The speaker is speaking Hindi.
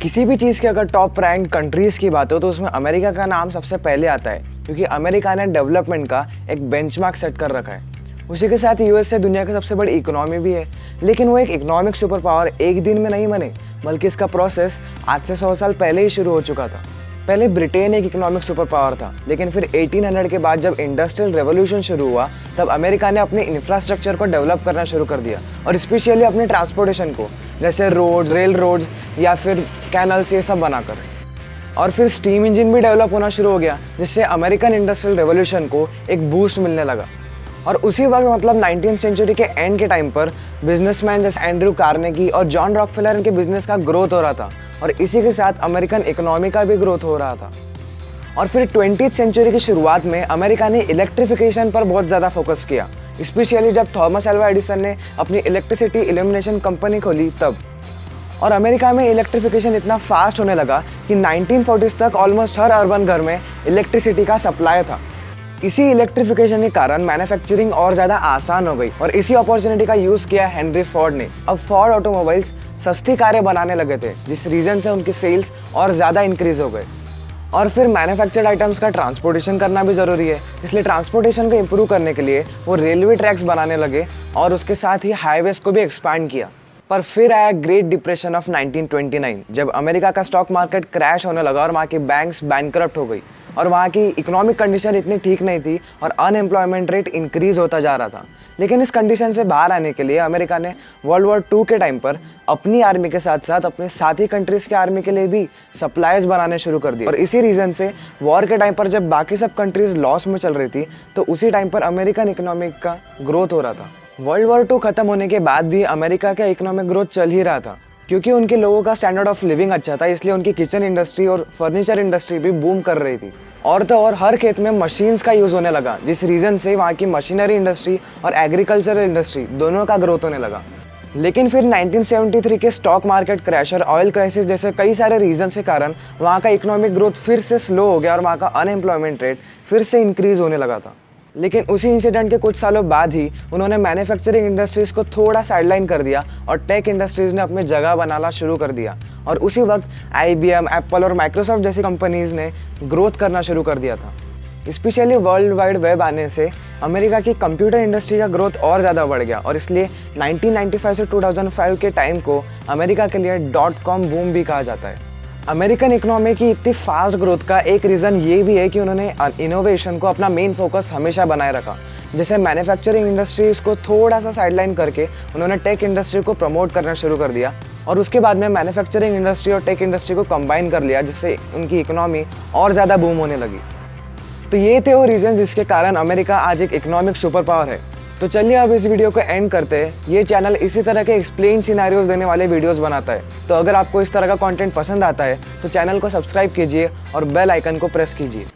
किसी भी चीज़ की अगर टॉप रैंक कंट्रीज़ की बात हो तो उसमें अमेरिका का नाम सबसे पहले आता है, क्योंकि अमेरिका ने डेवलपमेंट का एक बेंचमार्क सेट कर रखा है। उसी के साथ यूएसए दुनिया की सबसे बड़ी इकोनॉमी भी है, लेकिन वो एक इकोनॉमिक सुपर पावर एक दिन में नहीं बने, बल्कि इसका प्रोसेस आज से 100 साल पहले ही शुरू हो चुका था। पहले ब्रिटेन एक इकोनॉमिक सुपर पावर था, लेकिन फिर 1800 के बाद जब इंडस्ट्रियल रेवोल्यूशन शुरू हुआ तब अमेरिका ने अपने इंफ्रास्ट्रक्चर को डेवलप करना शुरू कर दिया, और स्पेशली अपने ट्रांसपोर्टेशन को, जैसे रोड्स, रेल रोड्स या फिर कैनल्स, ये सब बनाकर। और फिर स्टीम इंजन भी डेवलप होना शुरू हो गया, जिससे अमेरिकन इंडस्ट्रियल रेवोल्यूशन को एक बूस्ट मिलने लगा। और उसी वक्त मतलब 19th सेंचुरी के एंड के टाइम पर बिजनेसमैन जैसे एंड्रयू कार्नेगी और जॉन रॉकफेलर, इनके बिजनेस का ग्रोथ हो रहा था, और इसी के साथ अमेरिकन इकोनॉमी का भी ग्रोथ हो रहा था। और फिर 20th सेंचुरी की शुरुआत में अमेरिका ने इलेक्ट्रिफिकेशन पर बहुत ज़्यादा फोकस किया, स्पेशली जब थॉमस अल्वा एडिसन ने अपनी इलेक्ट्रिसिटी इल्यूमिनेशन कंपनी खोली तब। और अमेरिका में इलेक्ट्रिफिकेशन इतना फास्ट होने लगा कि 1940s तक ऑलमोस्ट हर अर्बन घर में इलेक्ट्रिसिटी का सप्लाई था। इसी इलेक्ट्रिफिकेशन के कारण मैन्युफैक्चरिंग और ज़्यादा आसान हो गई, और इसी अपॉर्चुनिटी का यूज़ किया हेनरी फोर्ड ने। अब फोर्ड ऑटोमोबाइल्स सस्ती कारें बनाने लगे थे, जिस रीज़न से उनकी सेल्स और ज़्यादा इंक्रीज़ हो गए। और फिर मैन्युफैक्चर्ड आइटम्स का ट्रांसपोर्टेशन करना भी ज़रूरी है, इसलिए ट्रांसपोर्टेशन को इम्प्रूव करने के लिए वो रेलवे ट्रैक्स बनाने लगे, और उसके साथ ही हाईवेज को भी एक्सपांड किया। पर फिर आया ग्रेट डिप्रेशन ऑफ 1929, जब अमेरिका का स्टॉक मार्केट क्रैश होने लगा और वहाँ की बैंक्स बैंकरप्ट हो गई, और वहाँ की इकोनॉमिक कंडीशन इतनी ठीक नहीं थी, और अनएम्प्लॉयमेंट रेट इंक्रीज़ होता जा रहा था। लेकिन इस कंडीशन से बाहर आने के लिए अमेरिका ने वर्ल्ड वॉर 2 के टाइम पर अपनी आर्मी के साथ साथ अपने साथी कंट्रीज़ के आर्मी के लिए भी सप्लाईज बनाने शुरू कर दिए। और इसी रीज़न से वॉर के टाइम पर जब बाकी सब कंट्रीज़ लॉस में चल रही थी, तो उसी टाइम पर अमेरिकन इकोनॉमिक का ग्रोथ हो रहा था। वर्ल्ड वॉर 2 खत्म होने के बाद भी अमेरिका का इकोनॉमिक ग्रोथ चल ही रहा था, क्योंकि उनके लोगों का स्टैंडर्ड ऑफ लिविंग अच्छा था, इसलिए उनकी किचन इंडस्ट्री और फर्नीचर इंडस्ट्री भी बूम कर रही थी। और तो और हर खेत में मशीन्स का यूज़ होने लगा, जिस रीज़न से वहाँ की मशीनरी इंडस्ट्री और एग्रीकल्चरल इंडस्ट्री दोनों का ग्रोथ होने लगा। लेकिन फिर 1973 के स्टॉक मार्केट क्रैश और ऑयल क्राइसिस जैसे कई सारे रीजन के कारण वहाँ का इकोनॉमिक ग्रोथ फिर से स्लो हो गया, और वहाँ का अनएम्प्लॉयमेंट रेट फिर से इंक्रीज़ होने लगा था। लेकिन उसी इंसिडेंट के कुछ सालों बाद ही उन्होंने मैन्युफैक्चरिंग इंडस्ट्रीज़ को थोड़ा साइडलाइन कर दिया, और टेक इंडस्ट्रीज़ ने अपनी जगह बनाना शुरू कर दिया। और उसी वक्त IBM, एप्पल और माइक्रोसॉफ्ट जैसी कंपनीज़ ने ग्रोथ करना शुरू कर दिया था। स्पेशली वर्ल्ड वाइड वेब आने से अमेरिका की कंप्यूटर इंडस्ट्री का ग्रोथ और ज़्यादा बढ़ गया, और इसलिए 1995 से 2005 के टाइम को अमेरिका के लिए .com बूम भी कहा जाता है। अमेरिकन इकोनॉमी की इतनी फास्ट ग्रोथ का एक रीज़न ये भी है कि उन्होंने इनोवेशन को अपना मेन फोकस हमेशा बनाए रखा। जैसे मैन्युफैक्चरिंग इंडस्ट्रीज़ को थोड़ा सा साइडलाइन करके उन्होंने टेक इंडस्ट्री को प्रमोट करना शुरू कर दिया, और उसके बाद में मैन्युफैक्चरिंग इंडस्ट्री और टेक इंडस्ट्री को कंबाइन कर लिया, जिससे उनकी इकोनॉमी और ज़्यादा बूम होने लगी। तो ये थे वो रीज़न जिसके कारण अमेरिका आज एक इकोनॉमिक सुपर पावर है। तो चलिए अब इस वीडियो को एंड करते हैं। ये चैनल इसी तरह के एक्सप्लेन सिनेरियोज देने वाले वीडियोस बनाता है, तो अगर आपको इस तरह का कंटेंट पसंद आता है तो चैनल को सब्सक्राइब कीजिए और बेल आइकन को प्रेस कीजिए।